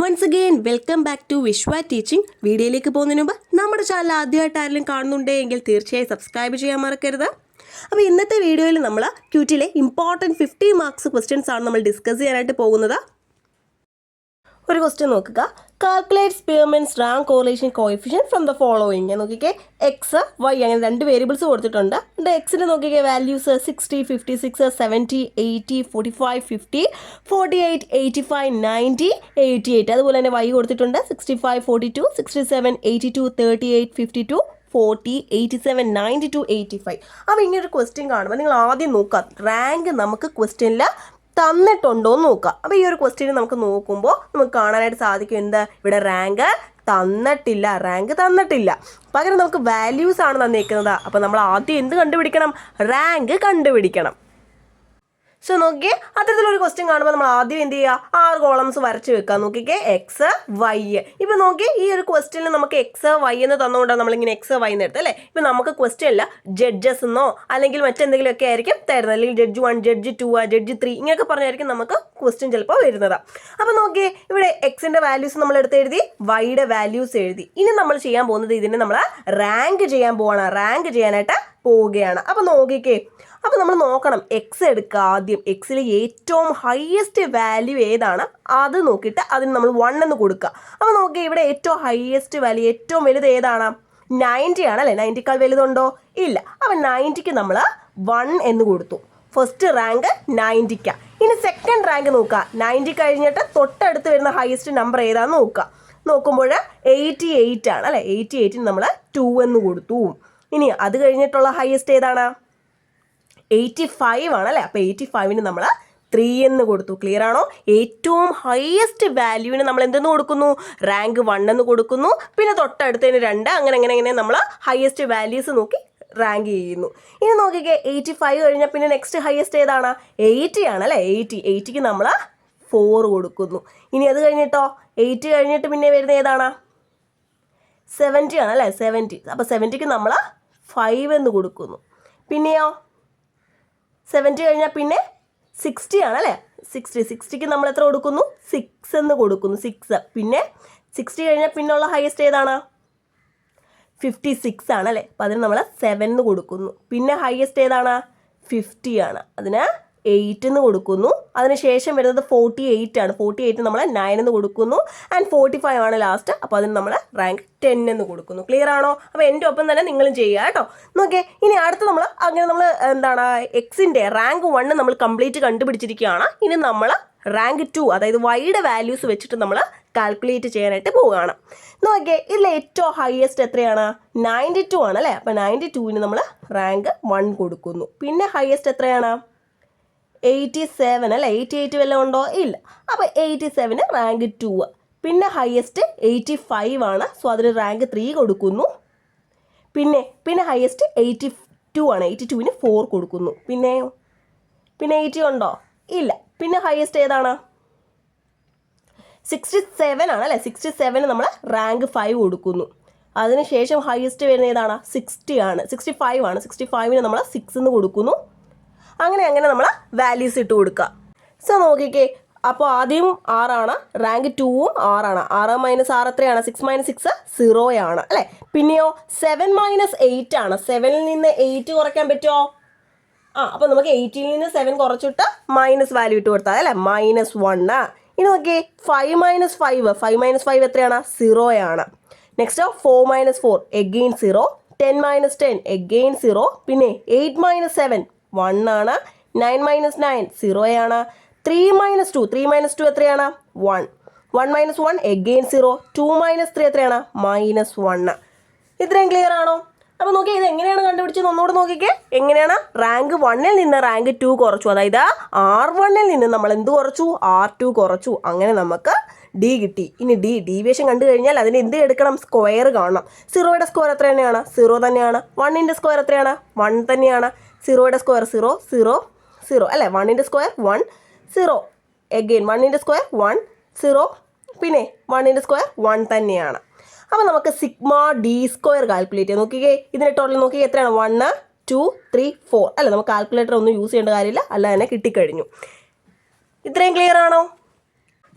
Once again welcome back to Vishwa teaching. വീഡിയോയിലേക്ക് പോകുന്നതിന് മുമ്പ് നമ്മുടെ ചാനൽ ആദ്യമായിട്ട് ആരെങ്കിലും കാണുന്നുണ്ടെങ്കിൽ തീർച്ചയായും സബ്സ്ക്രൈബ് ചെയ്യാൻ മറക്കരുത്. അപ്പോൾ ഇന്നത്തെ വീഡിയോയിൽ നമ്മൾ ക്യൂറ്റിലെ ഇമ്പോർട്ടൻറ്റ് 50 മാർക്സ് ക്വസ്റ്റ്യൻസ് ആണ് നമ്മൾ ഡിസ്കസ് ചെയ്യാനായിട്ട് പോകുന്നത്. ഒരു ക്വസ്റ്റ്യൻ നോക്കുക. Calculate Spearman's rank correlation coefficient from the following. നോക്കിക്കേ, എക്സ് വൈ അങ്ങനെ രണ്ട് വേരിയബിൾസ് കൊടുത്തിട്ടുണ്ട്. എക്സിന് നോക്കിക്കേ വാല്യൂസ് 60, 56, 70, 80, 45, 50, 48, 85, 90, 88. അതുപോലെ തന്നെ വൈ കൊടുത്തിട്ടുണ്ട് 65, 42, 67, 82, 38, 52, 40, 87, 92, 85. അപ്പോൾ ഇങ്ങനൊരു ക്വസ്റ്റ്യൻ കാണുമ്പോൾ നിങ്ങൾ ആദ്യം നോക്കുക റാങ്ക് നമുക്ക് ക്വസ്റ്റ്യനിൽ തന്നിട്ടുണ്ടോ എന്ന് നോക്കുക. അപ്പോൾ ഈ ഒരു ക്വസ്റ്റ്യൻ നമുക്ക് നോക്കുമ്പോൾ നമുക്ക് കാണാനായിട്ട് സാധിക്കും എന്താ ഇവിടെ റാങ്ക് തന്നിട്ടില്ല. പകരം നമുക്ക് വാല്യൂസ് ആണ് തന്നിരിക്കുന്നത്. അപ്പോൾ നമ്മൾ ആദ്യം എന്ത് കണ്ടുപിടിക്കണം? റാങ്ക് കണ്ടുപിടിക്കണം. സോ നോക്കിയേ, അത്തരത്തിലൊരു ക്വസ്റ്റ്യൻ കാണുമ്പോൾ നമ്മൾ ആദ്യം എന്ത് ചെയ്യുക? 6 കോളംസ് വരച്ച് വെക്കുക. നോക്കിക്കേ, എക്സ് വൈ. ഇപ്പം നോക്കിയേ, ഈ ഒരു ക്വസ്റ്റ്യനിൽ നമുക്ക് എക്സ് വൈ എന്ന് തന്നുകൊണ്ടാണ് നമ്മളിങ്ങനെ എക്സ് വൈ എന്ന് എടുത്തത് അല്ലേ. ഇപ്പം നമുക്ക് ക്വസ്റ്റ്യൻ അല്ല ജഡ്ജസ് എന്നോ അല്ലെങ്കിൽ മറ്റെന്തെങ്കിലുമൊക്കെ ആയിരിക്കും തരുന്നത്. അല്ലെങ്കിൽ ജഡ്ജ് 1, ജഡ്ജ് 2, ജഡ്ജ് 3 ഇങ്ങനെയൊക്കെ പറഞ്ഞായിരിക്കും നമുക്ക് ക്വസ്റ്റ്യൻ ചിലപ്പോൾ വരുന്നത്. അപ്പോൾ നോക്കിയേ, ഇവിടെ എക്സിൻ്റെ വാല്യൂസ് നമ്മൾ എടുത്ത് എഴുതി, വൈയുടെ വാല്യൂസ് എഴുതി. ഇനി നമ്മൾ ചെയ്യാൻ പോകുന്നത് ഇതിനെ നമ്മൾ റാങ്ക് ചെയ്യാൻ പോവുകയാണ്. റാങ്ക് ചെയ്യാനായിട്ട് പോവുകയാണ്. അപ്പോൾ നോക്കിക്കേ, അപ്പോൾ നമ്മൾ നോക്കണം എക്സ് എടുക്കുക. ആദ്യം എക്സിൽ ഏറ്റവും ഹയസ്റ്റ് വാല്യൂ ഏതാണ് അത് നോക്കിയിട്ട് അതിന് നമ്മൾ 1 എന്ന് കൊടുക്കുക. അപ്പോൾ നോക്കി, ഇവിടെ ഏറ്റവും ഹയസ്റ്റ് വാല്യൂ ഏറ്റവും വലുത് ഏതാണ്? 90 ആണല്ലേ. 90ക്കാൾ വലുതുണ്ടോ? ഇല്ല. അപ്പോൾ 90ക്ക് നമ്മൾ 1 എന്ന് കൊടുത്തു. ഫസ്റ്റ് റാങ്ക് 90ക്കാണ്. ഇനി സെക്കൻഡ് റാങ്ക് നോക്കുക. 90 കഴിഞ്ഞിട്ട് തൊട്ടടുത്ത് വരുന്ന ഹയസ്റ്റ് നമ്പർ ഏതാണെന്ന് നോക്കുക. നോക്കുമ്പോൾ 88 ആണ് അല്ലേ. 88ന് നമ്മൾ 2 എന്ന് കൊടുത്തു. ഇനി അത് കഴിഞ്ഞിട്ടുള്ള ഹയസ്റ്റ് ഏതാണ്? 85 ആണല്ലേ. അപ്പോൾ 85ന് നമ്മൾ 3 എന്ന് കൊടുത്തു. ക്ലിയർ ആണോ? ഏറ്റവും ഹയസ്റ്റ് വാല്യൂവിന് നമ്മൾ എന്തെന്ന് കൊടുക്കുന്നു? റാങ്ക് 1 എന്ന് കൊടുക്കുന്നു. പിന്നെ തൊട്ടടുത്തതിന് 2, അങ്ങനെ നമ്മൾ ഹയസ്റ്റ് വാല്യൂസ് നോക്കി റാങ്ക് ചെയ്യുന്നു. ഇനി നോക്കിക്കേ, 85 കഴിഞ്ഞാൽ പിന്നെ നെക്സ്റ്റ് ഹയസ്റ്റ് ഏതാണ്? 80 ആണല്ലേ. 80ക്ക് നമ്മൾ 4 കൊടുക്കുന്നു. ഇനി അത് കഴിഞ്ഞിട്ടോ 8 കഴിഞ്ഞിട്ട് പിന്നെ വരുന്ന ഏതാണ്? 70 ആണല്ലേ. 70. അപ്പോൾ 70ക്ക് നമ്മൾ 5 എന്ന് കൊടുക്കുന്നു. പിന്നെയോ 70 കഴിഞ്ഞാൽ പിന്നെ 60 ആണല്ലേ. 60ക്ക് നമ്മൾ എത്ര കൊടുക്കുന്നു? 6 എന്ന് കൊടുക്കുന്നു. 6. പിന്നെ 60 കഴിഞ്ഞാൽ പിന്നെയുള്ള ഹയസ്റ്റ് ഏതാണ്? 56 ആണല്ലേ. അപ്പോൾ അതിന് നമ്മൾ 7 എന്ന് കൊടുക്കുന്നു. പിന്നെ ഹയസ്റ്റ് ഏതാണ്? 50 ആണ്. അതിന് 8 എന്ന് കൊടുക്കുന്നു. അതിനുശേഷം വരുന്നത് 48 ആണ്. 48 നമ്മൾ 9 എന്ന് കൊടുക്കുന്നു. ആൻഡ് 45 ആണ് ലാസ്റ്റ്. അപ്പോൾ അതിന് നമ്മൾ റാങ്ക് 10 എന്ന് കൊടുക്കുന്നു. ക്ലിയർ ആണോ? അപ്പോൾ എൻ്റെ ഒപ്പം തന്നെ നിങ്ങളും ചെയ്യുക കേട്ടോ. നോക്കിയേ, ഇനി അടുത്ത് നമ്മൾ നമ്മൾ എന്താണ് എക്സിൻ്റെ റാങ്ക് 1 നമ്മൾ കംപ്ലീറ്റ് കണ്ടുപിടിച്ചിരിക്കുകയാണ്. ഇനി നമ്മൾ റാങ്ക് 2 അതായത് വൈയുടെ വാല്യൂസ് വെച്ചിട്ട് നമ്മൾ കാൽക്കുലേറ്റ് ചെയ്യാനായിട്ട് പോവുകയാണ്. നോക്കിയേ, ഇതിൽ ഏറ്റവും ഹയസ്റ്റ് എത്രയാണ്? 92 ആണ് അല്ലേ. അപ്പോൾ 92ന് നമ്മൾ റാങ്ക് 1 കൊടുക്കുന്നു. പിന്നെ ഹയസ്റ്റ് എത്രയാണ്? 87 അല്ലേ. 88 വല്ലതും ഉണ്ടോ? ഇല്ല. അപ്പോൾ 87ന് റാങ്ക് 2. പിന്നെ ഹയസ്റ്റ് 85 ആണ്. സോ അതിന് റാങ്ക് 3 കൊടുക്കുന്നു. പിന്നെ ഹയസ്റ്റ് 82 ആണ്. 82ന് 4 കൊടുക്കുന്നു. പിന്നെ 80 ഉണ്ടോ? ഇല്ല. പിന്നെ ഹയസ്റ്റ് ഏതാണ്? 67 ആണ് അല്ലേ. 67ന് നമ്മൾ റാങ്ക് 5 കൊടുക്കുന്നു. അതിനുശേഷം ഹയസ്റ്റ് വരുന്ന ഏതാണ്? 60 ആണ്. 65 ആണ്. 65ന് നമ്മൾ 6 എന്ന് കൊടുക്കുന്നു. അങ്ങനെ നമ്മൾ വാല്യൂസ് ഇട്ട് കൊടുക്കുക. സോ നോക്കിക്കേ, അപ്പോൾ ആദ്യം 6 ആണ്. റാങ്ക് 2ഉം 6 ആണ്. 6 - 6 എത്രയാണ്? 6 - 6 0 ആണ് അല്ലേ. പിന്നെയോ 7 - 8 ആണ്. 7ൽ നിന്ന് 8 കുറയ്ക്കാൻ പറ്റുമോ? അപ്പോൾ നമുക്ക് 8ൽ നിന്ന് 7 കുറച്ചിട്ട് മൈനസ് വാല്യൂ ഇട്ട് കൊടുത്താൽ അല്ലേ. -1. ഇനി നോക്കിയേ, 5 - 5. 5 - 5 എത്രയാണ്? 0 ആണ്. Next 4 - 4 again 0. 10 - 10 എഗെയിൻ 0. പിന്നെ 8 - 7 1 ആണ്. 9 - 9 0 ആണ്. 3 - 2 എത്രയാണ്? 1. 1 - 1 എഗെയിൻ 0. 2 - 3 എത്രയാണ്? -1. ഇത്രയും ക്ലിയർ ആണോ? അപ്പോൾ നോക്കിയാൽ ഇത് എങ്ങനെയാണ് കണ്ടുപിടിച്ചത് ഒന്നുകൂടെ നോക്കിക്കേ. എങ്ങനെയാണ്? റാങ്ക് 1ൽ നിന്ന് റാങ്ക് 2 കുറച്ചു. അതായത് R1ൽ നിന്ന് നമ്മൾ എന്ത് കുറച്ചു? R2 കുറച്ചു. അങ്ങനെ നമുക്ക് D കിട്ടി. ഇനി ഡീവിയേഷൻ കണ്ടു കഴിഞ്ഞാൽ അതിന് എന്ത് എടുക്കണം? സ്ക്വയർ കാണണം. 0യുടെ സ്ക്വയർ എത്ര തന്നെയാണ്? 0 തന്നെയാണ്. 1ൻ്റെ സ്ക്വയർ എത്രയാണ്? 1 തന്നെയാണ്. 0യുടെ സ്ക്വയർ 0 0 0 അല്ലേ. 1ൻ്റെ സ്ക്വയർ 1 0 എഗെയിൻ 1ൻ്റെ സ്ക്വയർ 1 0 പിന്നെ 1ൻ്റെ സ്ക്വയർ 1 തന്നെയാണ്. അപ്പോൾ നമുക്ക് σd² കാൽക്കുലേറ്റ് ചെയ്യാം. നോക്കിക്കേ, ഇതിൻ്റെ ടോട്ടൽ നോക്കിക്കേ എത്രയാണ്? 1 2 3 4 അല്ലേ. നമുക്ക് കാൽക്കുലേറ്റർ ഒന്നും യൂസ് ചെയ്യേണ്ട കാര്യമില്ല, അല്ല തന്നെ കിട്ടിക്കഴിഞ്ഞു. ഇത്രയും ക്ലിയർ ആണോ?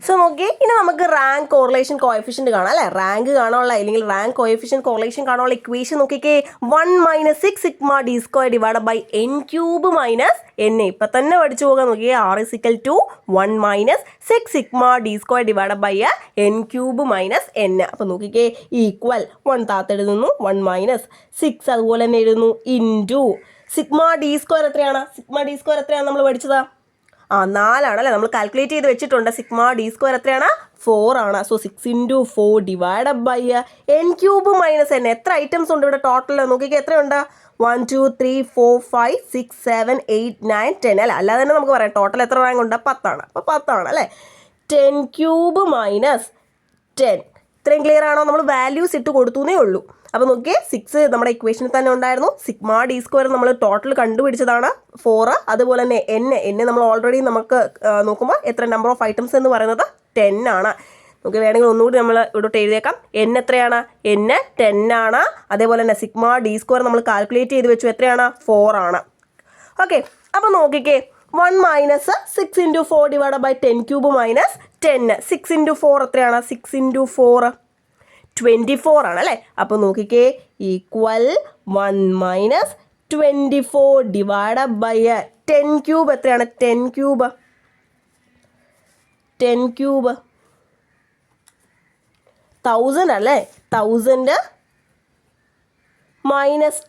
സോ നോക്കി ഇനി നമുക്ക് റാങ്ക് കോറിലേഷൻ കോഎഫിഷ്യന്റ് കാണാം അല്ലേ. റാങ്ക് കാണാനുള്ള അല്ലെങ്കിൽ റാങ്ക് കോഎഫിഷ്യന്റ് കോറിലേഷൻ കാണാനുള്ള ഇക്വേഷൻ നോക്കിക്കേ. 1 - 6 sigma D square divide by n cube minus n. ഇപ്പൊ തന്നെ പഠിച്ചു പോകാൻ നോക്കിയേ. R is equal to 1 - 6 sigma D square divide by n cube minus n. അപ്പൊ നോക്കിക്കേ ഈക്വൽ 1 താത്തെഴുതുന്നു, 1 - 6 അതുപോലെ തന്നെ എഴുതുന്നു ഇൻറ്റു സിഗ്മ ഡി സ്ക്വയർ എത്രയാണ്? സിഗ്മ ഡി സ്ക്വയർ എത്രയാണ് നമ്മൾ പഠിച്ചതാ? 4 അല്ലേ. നമ്മൾ കാൽക്കുലേറ്റ് ചെയ്ത് വെച്ചിട്ടുണ്ട്. സിഗ്മ ഡി സ്ക്വയർ എത്രയാണ്? 4 ആണ്. So 6 × 4 divide by n cube minus n. എത്ര ഐറ്റംസ് ഉണ്ട് ഇവിടെ ടോട്ടൽ നോക്കിക്കേ. എത്രയുണ്ട്? 1 2 3 4 5 6 7 8 9 10 അല്ലേ. അല്ലാതെ തന്നെ നമുക്ക് പറയാം ടോട്ടൽ എത്ര റാങ്ക് ഉണ്ട്? 10 ആണ്. അപ്പോൾ 10 ആണ് അല്ലേ. 10 ക്യൂബ് മൈനസ് 10. ഇത്രയും ക്ലിയർ ആണോ? നമ്മൾ വാല്യൂസ് ഇട്ട് കൊടുത്തേ ഉള്ളൂ. അപ്പോൾ നോക്കിയേ 6 നമ്മുടെ ഇക്വേഷനിൽ തന്നെ ഉണ്ടായിരുന്നു. സിഗ്മ ഡി സ്ക്വയർ നമ്മൾ ടോട്ടൽ കണ്ടുപിടിച്ചതാണ് 4. അതുപോലെ തന്നെ n നമ്മൾ ഓൾറെഡി നമുക്ക് നോക്കുമ്പോൾ എത്ര നമ്പർ ഓഫ് ഐറ്റംസ് എന്ന് പറയുന്നത് 10 ആണ്. നമുക്ക് വേണമെങ്കിൽ ഒന്നുകൂടി നമ്മൾ ഇവിടോട്ട് എഴുതിയേക്കാം. n എത്രയാണ്? n 10 ആണ്. അതേപോലെ തന്നെ സിഗ്മ ഡി സ്ക്വയർ നമ്മൾ കാൽക്കുലേറ്റ് ചെയ്ത് വെച്ചു. എത്രയാണ്? 4 ആണ്. ഓക്കെ, അപ്പോൾ നോക്കിക്കേ 1 - 6 × 4 ഡിവൈഡ് ബൈ 10 ക്യൂബ് മൈനസ് 10. 6 × 4 എത്രയാണ്? 6 × 4 24 ആണ് അല്ലേ. അപ്പോൾ നോക്കിക്കേ ഈക്വൽ 1 - 24 ഡിവൈഡ് ബൈ 10 ക്യൂബ് എത്രയാണ്? 10 ക്യൂബ് 1000 അല്ലേ. 1000 -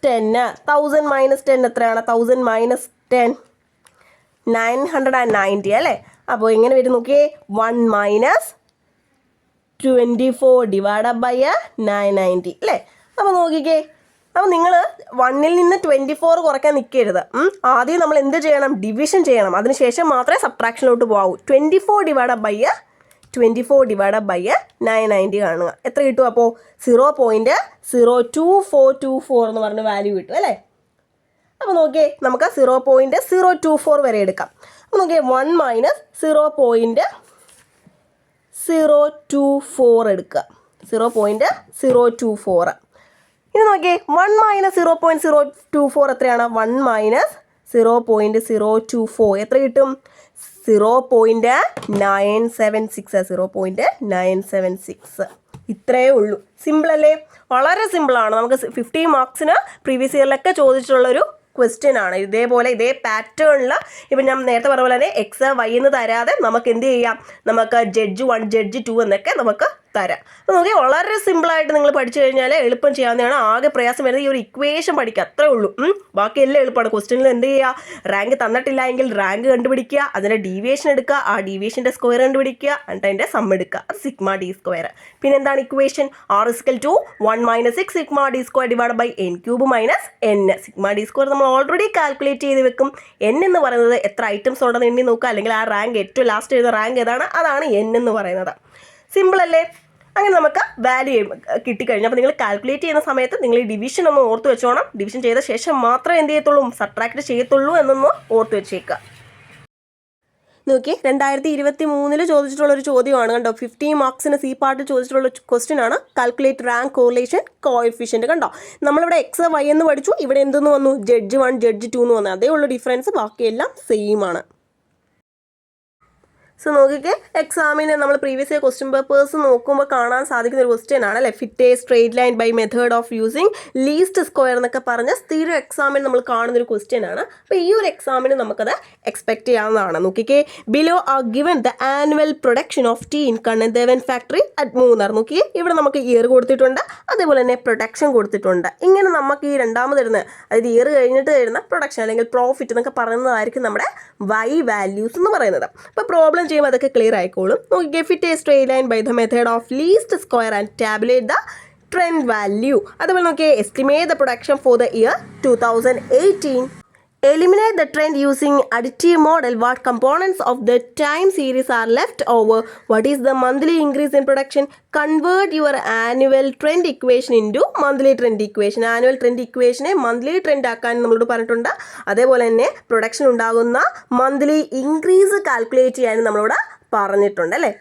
10. 1000 - 10 എത്രയാണ്? 1000 - 10 990 അല്ലേ. അപ്പോൾ എങ്ങനെ വരും നോക്കിയേ. 1 - 24 ഡിവൈഡ് ബൈ 990 അല്ലേ. അപ്പോൾ നോക്കിക്കേ. അപ്പോൾ നിങ്ങൾ 1-ൽ നിന്ന് 24 കുറയ്ക്കാൻ നിൽക്കരുത്. ആദ്യം നമ്മൾ എന്ത് ചെയ്യണം? ഡിവിഷൻ ചെയ്യണം. അതിനുശേഷം മാത്രമേ സബ്ട്രാക്ഷനിലോട്ട് പോകാവൂ. 24 ഡിവൈഡ് ബൈ 990 കാണുക. എത്ര കിട്ടും? അപ്പോൾ 0.02424 എന്ന് പറഞ്ഞ വാല്യൂ കിട്ടും അല്ലേ. അപ്പോൾ നോക്കിയേ നമുക്ക് 0.024 വരെ എടുക്കാം. അപ്പോൾ നോക്കിയേ 1 - 0.024 എടുക്കുക. 0.024. ഇനി നോക്കിയേ 1 - 0.024 എത്രയാണ്? 1 - 0.024 എത്ര കിട്ടും? 0.976. 0.976. ഇത്രയേ ഉള്ളൂ. സിമ്പിൾ അല്ലേ? വളരെ സിമ്പിളാണ്. നമുക്ക് 50 മാർക്സിന് പ്രീവിയസ് ഇയറിലൊക്കെ ചോദിച്ചിട്ടുള്ളൊരു ക്വസ്റ്റ്യൻ ആണ്. ഇതേപോലെ ഇതേ പാറ്റേണിൽ ഇപ്പം ഞാൻ നേരത്തെ പറഞ്ഞ പോലെ തന്നെ X Y എന്ന് തരാതെ നമുക്ക് എന്ത് ചെയ്യാം? നമുക്ക് ജഡ്ജ് 1 ജഡ്ജ് 2 എന്നൊക്കെ നമുക്ക് തരാം. അപ്പോൾ നോക്കി വളരെ സിമ്പിളായിട്ട് നിങ്ങൾ പഠിച്ചു കഴിഞ്ഞാൽ എളുപ്പം ചെയ്യാവുന്നതാണ്. ആകെ പ്രയാസം വരുന്നത് ഈ ഒരു ഇക്വേഷൻ പഠിക്കുക, അത്രേ ഉള്ളൂ. ബാക്കി എല്ലാം എളുപ്പമാണ്. ക്വസ്റ്റ്യനിൽ എന്ത് ചെയ്യുക? റാങ്ക് തന്നിട്ടില്ല എങ്കിൽ റാങ്ക് കണ്ടുപിടിക്കുക, അതിൻ്റെ ഡീവിയേഷൻ എടുക്കുക, ആ ഡീവിയേഷൻ്റെ സ്ക്വയർ കണ്ടുപിടിക്കുക, എന്നിട്ട് അതിൻ്റെ സം എടുക്കുക. അത് സിഗ്മ ഡി സ്ക്വയർ. പിന്നെ എന്താണ് equation? R is equal to 1 - 6 sigma D square divide by n cube minus n. Sigma D square നമ്മൾ ഓൾറെഡി കാൽക്കുലേറ്റ് ചെയ്ത് വെക്കും. n എന്ന് പറയുന്നത് എത്ര ഐറ്റംസ് ഉണ്ടെന്ന് എണ്ണി നോക്കുക, അല്ലെങ്കിൽ ആ റാങ്ക് ഏറ്റവും ലാസ്റ്റ് എഴുതുന്ന റാങ്ക് ഏതാണ് അതാണ് n എന്ന് പറയുന്നത്. സിമ്പിൾ അല്ലേ? അങ്ങനെ നമുക്ക് വാല്യൂ കിട്ടിക്കഴിഞ്ഞു. അപ്പോൾ നിങ്ങൾ കാൽക്കുലേറ്റ് ചെയ്യുന്ന സമയത്ത് നിങ്ങൾ ഈ ഡിവിഷൻ ഒന്ന് ഓർത്ത് വെച്ചോണം. ഡിവിഷൻ ചെയ്ത ശേഷം മാത്രമേ എന്ത് ചെയ്യത്തുള്ളൂ? സബ്ട്രാക്ട് ചെയ്യത്തുള്ളൂ എന്നൊന്ന് ഓർത്ത് വെച്ചേക്കുക. നോക്കി 2023 ചോദിച്ചിട്ടുള്ളൊരു ചോദ്യമാണ് കണ്ടോ. 50 മാർക്സിന് സി പാർട്ട് ചോദിച്ചിട്ടുള്ള ക്വസ്റ്റ്യൻ ആണ്. Calculate rank correlation coefficient. കണ്ടോ, നമ്മളിവിടെ X Y എന്ന് പഠിച്ചു. ഇവിടെ എന്തെന്ന് വന്നു? ജഡ്ജ് 1 ജഡ്ജ് 2 എന്ന് വന്നു. അതേ ഉള്ളൂ ഡിഫറൻസ്, ബാക്കിയെല്ലാം സെയിം ആണ്. സോ നോക്കിക്കേ, എക്സാമിന് നമ്മൾ പ്രീവിയസ് ഇയർ ക്വസ്റ്റ്യൻ പേപ്പേഴ്സ് നോക്കുമ്പോൾ കാണാൻ സാധിക്കുന്ന ഒരു ക്വസ്റ്റ്യൻ ആണ് അല്ലേ. Fit a straight line by method of using least square എന്നൊക്കെ പറഞ്ഞ സ്ഥിരം എക്സാമിന് നമ്മൾ കാണുന്നൊരു ക്വസ്റ്റ്യൻ ആണ്. അപ്പോൾ ഈ ഒരു എക്സാമിന് നമുക്കത് എക്സ്പെക്ട് ചെയ്യാവുന്നതാണ്. നോക്കിക്കേ, below are given the annual production of tea in Kannan Devan factory at Munnar. നോക്കിയേ, ഇവിടെ നമുക്ക് ഇയർ കൊടുത്തിട്ടുണ്ട്, അതേപോലെ തന്നെ പ്രൊഡക്ഷൻ കൊടുത്തിട്ടുണ്ട്. ഇങ്ങനെ നമുക്ക് ഈ രണ്ടാമത് വരുന്ന, അതായത് ഇയർ കഴിഞ്ഞിട്ട് വരുന്ന പ്രൊഡക്ഷൻ അല്ലെങ്കിൽ പ്രോഫിറ്റ് എന്നൊക്കെ പറയുന്നതായിരിക്കും നമ്മുടെ വൈ വാല്യൂസ് എന്ന് പറയുന്നത്. അപ്പോൾ പ്രോബ്ലം ചെയ്യുമ്പോൾ അതൊക്കെ ക്ലിയർ ആയിക്കോളും. നോക്കിക്കേ, fit a straight line by the method of least square and tabulate the trend value. അതുപോലെ നോക്കിയേ, estimate the production for the year 2018. Eliminate the trend using additive model. What components of the time series are left over? What is the monthly increase in production? Convert your annual trend equation into monthly trend equation. Annual trend equation monthly trend ആക്കാൻ നമ്മളോട് പറഞ്ഞിട്ടുണ്ട്. അതേപോലെ തന്നെ production ഉണ്ടാകുന്ന monthly increase calculate ചെയ്യാനും നമ്മളോട് പറഞ്ഞിട്ടുണ്ട് അല്ലേ.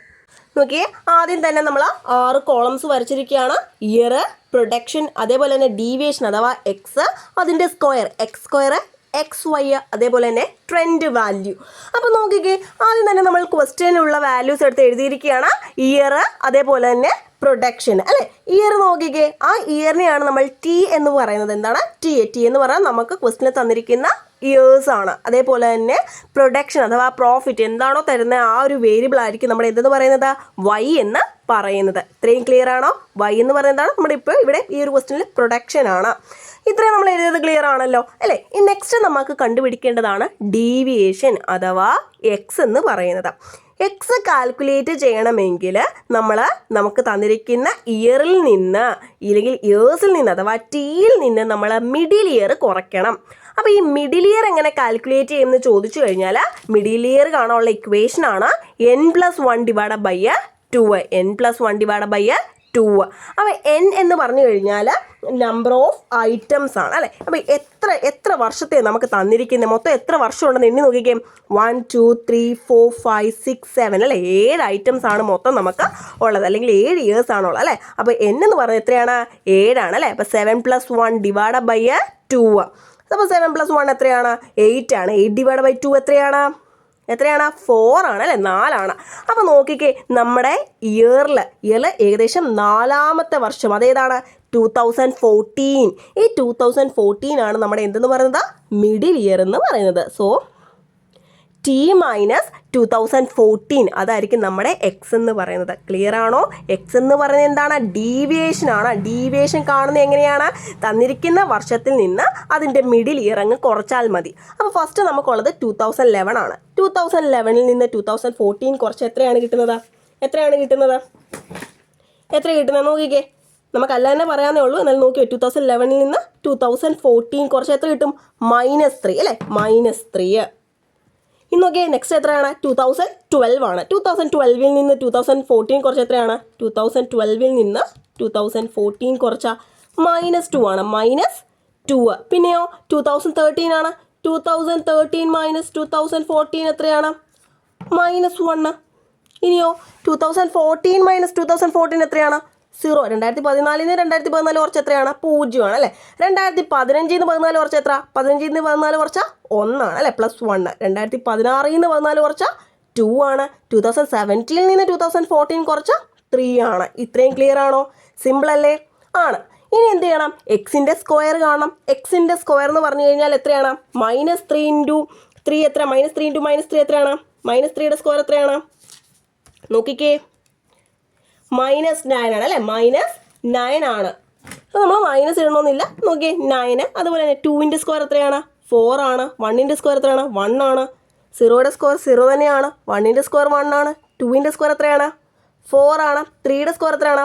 നോക്കിയേ, ആദ്യം തന്നെ നമ്മൾ 6 കോളംസ് വരച്ചിരിക്കുകയാണ്. ഇയർ, പ്രൊഡക്ഷൻ, അതേപോലെ തന്നെ ഡീവിയേഷൻ അഥവാ എക്സ്, അതിൻ്റെ സ്ക്വയർ എക്സ് സ്ക്വയർ XY, അതേപോലെ തന്നെ ട്രെൻഡ് വാല്യൂ. അപ്പോൾ നോക്കിക്കേ, ആദ്യം തന്നെ നമ്മൾ ക്വസ്റ്റ്യനിലുള്ള വാല്യൂസ് എടുത്ത് എഴുതിയിരിക്കുകയാണ്. ഇയർ, അതേപോലെ തന്നെ പ്രൊഡക്ഷൻ അല്ലേ. ഇയർ നോക്കിക്കേ, ആ ഇയറിനെയാണ് നമ്മൾ ടി എന്ന് പറയുന്നത്. എന്താണ് ടി എന്ന് പറഞ്ഞാൽ നമുക്ക് ക്വസ്റ്റ്യനിൽ തന്നിരിക്കുന്ന ഇയേഴ്സ് ആണ്. അതേപോലെ തന്നെ പ്രൊഡക്ഷൻ അഥവാ പ്രോഫിറ്റ് എന്താണോ തരുന്ന ആ ഒരു വേരിയബിൾ ആയിരിക്കും നമ്മൾ എന്തെന്ന് പറയുന്നത്, വൈ എന്ന് പറയുന്നത്. ഇത്രയും ക്ലിയർ ആണോ? വൈ എന്ന് പറയുന്നതാണ് നമ്മുടെ ഇപ്പോൾ ഇവിടെ ഈ ഒരു ക്വസ്റ്റ്യനിൽ പ്രൊഡക്ഷൻ ആണ്. ഇത്രയും നമ്മൾ എഴുതിയത് ക്ലിയർ ആണല്ലോ അല്ലേ. ഈ നെക്സ്റ്റ് നമുക്ക് കണ്ടുപിടിക്കേണ്ടതാണ് ഡീവിയേഷൻ അഥവാ എക്സ് എന്ന് പറയുന്നത്. എക്സ് കാൽക്കുലേറ്റ് ചെയ്യണമെങ്കിൽ നമുക്ക് തന്നിരിക്കുന്ന ഇയറിൽ നിന്ന് ഇല്ലെങ്കിൽ ഇയേഴ്സിൽ നിന്ന് അഥവാ ടിയിൽ നിന്ന് നമ്മൾ മിഡിൽ ഇയർ കുറയ്ക്കണം. അപ്പോൾ ഈ മിഡിൽ ഇയർ എങ്ങനെ കാൽക്കുലേറ്റ് ചെയ്യുമെന്ന് ചോദിച്ചു കഴിഞ്ഞാൽ മിഡിൽ ഇയർ കാണാനുള്ള ഇക്വേഷനാണ് n+1/2. n+1/2. അപ്പോൾ n എന്ന് പറഞ്ഞു കഴിഞ്ഞാൽ നമ്പർ ഓഫ് ഐറ്റംസ് ആണ് അല്ലേ. അപ്പോൾ എത്ര വർഷത്തെ നമുക്ക് തന്നിരിക്കുന്നത്, മൊത്തം എത്ര വർഷം ഉണ്ടെന്ന് എണ്ണി നോക്കിക്കേ. 1 2 3 4 5 6 7 അല്ലേ, 7 ഐറ്റംസ് ആണ് മൊത്തം നമുക്ക് ഉള്ളത്, അല്ലെങ്കിൽ 7 ഇയേഴ്സ് ആണുള്ളത് അല്ലേ. അപ്പോൾ n എന്ന് പറയുന്നത് എത്രയാണ്? 7 ആണ് അല്ലേ. അപ്പോൾ 7+1/2. അപ്പോൾ 7+1 എത്രയാണ്? 8 ആണ്. 8/2 എത്രയാണ്? 4 ആണ് അല്ലേ, 4 ആണ്. അപ്പോൾ നോക്കിക്കേ, നമ്മുടെ ഇയറിൽ ഏകദേശം 4ാമത്തെ വർഷം അതേതാണ് 2014. ഈ 2014 ആണ് നമ്മുടെ എന്തെന്ന് പറയുന്നത്, മിഡിൽ ഇയർ എന്ന് പറയുന്നത്. സോ T - 2014 അതായിരിക്കും നമ്മുടെ എക്സ് എന്ന് പറയുന്നത്. ക്ലിയർ ആണോ? എക്സ് എന്ന് പറയുന്നത് എന്താണ്? ഡീവിയേഷൻ ആണ്. ഡീവിയേഷൻ കാണുന്നത് എങ്ങനെയാണ്? തന്നിരിക്കുന്ന വർഷത്തിൽ നിന്ന് അതിൻ്റെ മിഡിൽ ഇയർ അങ്ങ് കുറച്ചാൽ മതി. അപ്പോൾ ഫസ്റ്റ് നമുക്കുള്ളത് 2011 ആണ്. 2011 നിന്ന് 2014 കുറച്ച് എത്രയാണ് കിട്ടുന്നത്? എത്ര കിട്ടുന്നത് നോക്കിക്കേ. നമുക്കല്ല തന്നെ പറയാനേ ഉള്ളൂ, എന്നാലും നോക്കിയോ. 2011 നിന്ന് 2014 കുറച്ച് എത്ര കിട്ടും? -3 അല്ലേ, -3. ഇന്ന് നോക്കിയേ, നെക്സ്റ്റ് എത്രയാണ്? 2012 ആണ്. 2012 നിന്ന് 2014 കുറച്ച് എത്രയാണ്? 2012 നിന്ന് 2014 കുറച്ച് -2 ആണ്, -2. പിന്നെയോ 2013 ആണ്. 2013 - 2014 എത്രയാണ്? -1. ഇനിയോ 2014 - 2014 എത്രയാണ്? 0. 2014 നിന്ന് 2014 കുറച്ച് എത്രയാണ്? 0 ആണ് അല്ലേ. 2015 നിന്ന് 14 കുറച്ച് എത്ര? 15 നിന്ന് 14 കുറച്ച് 1 ആണ് അല്ലേ, +1. 2016 നിന്ന് 14 കുറച്ച് 2 ആണ്. 2017 നിന്ന് 2014 കുറച്ച് 3 ആണ്. ഇത്രയും ക്ലിയർ ആണോ? സിമ്പിൾ അല്ലേ? ആണ്. ഇനി എന്ത് ചെയ്യണം? എക്സിൻ്റെ സ്ക്വയർ കാണണം. എക്സിൻ്റെ സ്ക്വയർ എന്ന് പറഞ്ഞു കഴിഞ്ഞാൽ എത്രയാണ്? -3 × 3 എത്ര? -3 × -3 എത്രയാണ്? -3യുടെ സ്ക്വയർ എത്രയാണ്? നോക്കിക്കേ, -9 ആണ് അല്ലേ, -9 ആണ്. അപ്പോൾ നമ്മൾ മൈനസ് ഇടണമെന്നില്ല. നോക്കിയേ, 9. അതുപോലെ തന്നെ 2ൻ്റെ സ്ക്വയർ എത്രയാണ്? 4 ആണ്. 1ൻ്റെ സ്ക്വയർ എത്രയാണ്? 1 ആണ്. 0യുടെ സ്ക്വയർ 0 തന്നെയാണ്. 1ൻ്റെ സ്ക്വയർ 1 ആണ്. 2ൻ്റെ സ്ക്വയർ എത്രയാണ്? 4 ആണ്. 3യുടെ സ്ക്വയർ എത്രയാണ്?